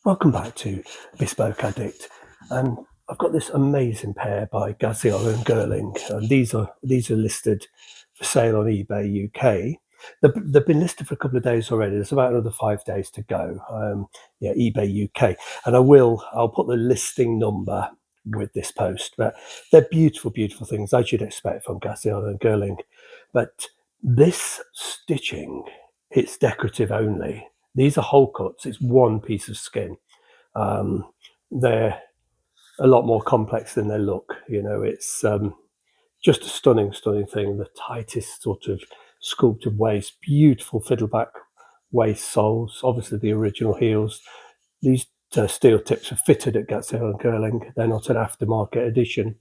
Welcome back to Bespoke Addict. I've got this amazing pair by Gaziano and Gerling. These are listed for sale on eBay UK. They've been listed for a couple of days already. There's about another 5 days to go. eBay UK, and I'll put the listing number with this post. But they're beautiful, beautiful things as you'd expect from Gaziano and Gerling. But this stitching, it's decorative only. These are hole cuts. It's one piece of skin. They're a lot more complex than they look. It's just a stunning thing. The tightest sort of sculpted waist, beautiful fiddleback waist soles. Obviously, the original heels. These steel tips are fitted at Gaziano and Gerling. They're not an aftermarket edition.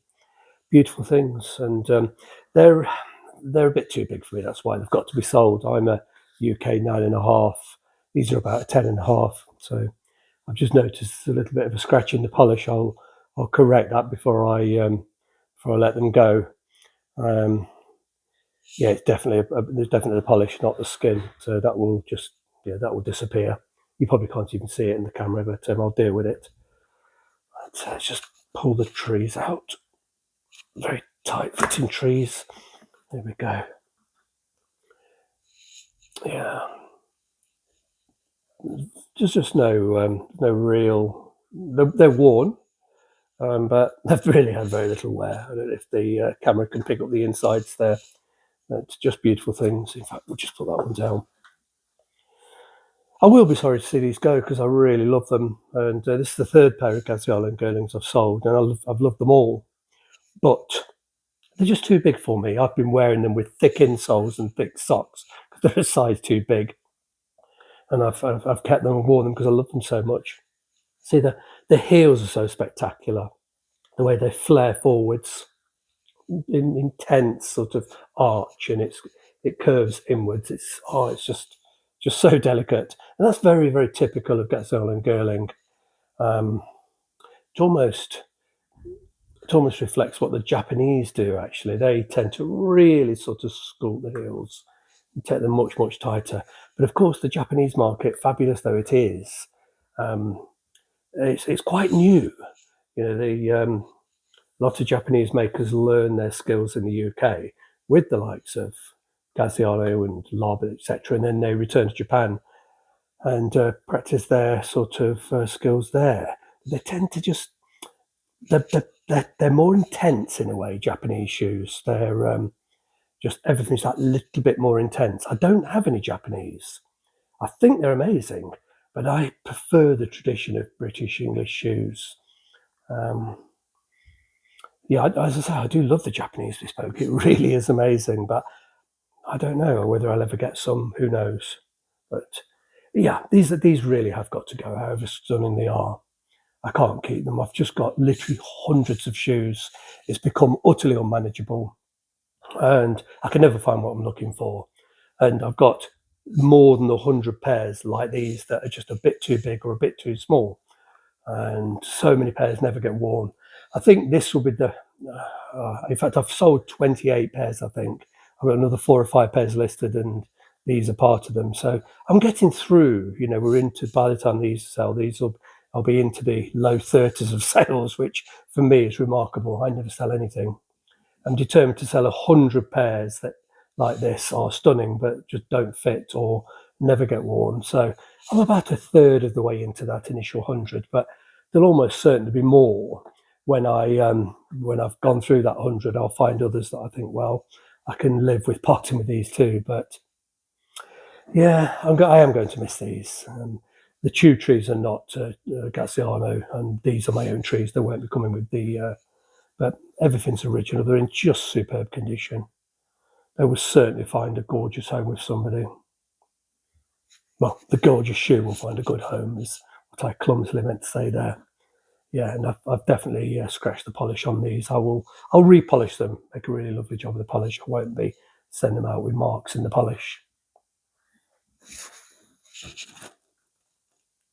Beautiful things, and they're a bit too big for me. That's why they've got to be sold. I'm a UK 9.5. These are about a 10.5. So I've just noticed a little bit of a scratch in the polish. I'll correct that before I let them go. It's definitely there's definitely the polish, not the skin. So that will disappear. You probably can't even see it in the camera, but I'll deal with it. Let's just pull the trees out. Very tight fitting trees. There we go. Yeah. There's just no real. They're worn, but they've really had very little wear. I don't know if the camera can pick up the insides there. It's just beautiful things. In fact, we'll just put that one down. I will be sorry to see these go because I really love them, and this is the third pair of Gaziano and Gerlings I've sold, and I've loved them all, but they're just too big for me. I've been wearing them with thick insoles and thick socks because they're a size too big, and I've kept them and worn them because I love them so much. See, the heels are so spectacular. The way they flare forwards in intense sort of arch, and it curves inwards. It's just so delicate, and that's very, very typical of Gaziano and Gerling. It almost reflects what the Japanese do. Actually, they tend to really sort of sculpt the heels and take them much, much tighter. But of course, the Japanese market, fabulous though it is, it's quite new. The lot of Japanese makers learn their skills in the UK with the likes of Gaziano and Lob, etc., and then they return to Japan and practice their sort of skills there. They tend to just they're more intense in a way. Japanese shoes, they're just everything's that little bit more intense. I don't have any Japanese. I think they're amazing, but I prefer the tradition of British English shoes. As I say, I do love the Japanese bespoke. It really is amazing, but I don't know whether I'll ever get some. Who knows? But yeah, these really have got to go. However stunning they are, I can't keep them. I've just got literally hundreds of shoes. It's become utterly unmanageable, and I can never find what I'm looking for. And I've got more than 100 pairs like these that are just a bit too big or a bit too small, and so many pairs never get worn. I think this will be in fact, I've sold 28 pairs. I think I've got another 4 or 5 pairs listed, and these are part of them. So I'm getting through. We're into, by the time these sell, I'll be into the low 30s of sales, which for me is remarkable. I never sell anything. I'm determined to sell 100 pairs that, like this, are stunning but just don't fit or never get worn. So I'm about a third of the way into that initial 100, but there'll almost certainly be more when I've gone through that 100. I'll find others that I think, well, I can live with parting with these too. But yeah, I am going to miss these. The chew trees are not Gaziano, and these are my own trees. They won't be coming with the. But everything's original. They're in just superb condition. They will certainly find a gorgeous home with somebody. Well, the gorgeous shoe will find a good home, is what I clumsily meant to say there. Yeah, and I've definitely scratched the polish on these. I'll repolish them, make a really lovely job of the polish. I won't be sending them out with marks in the polish.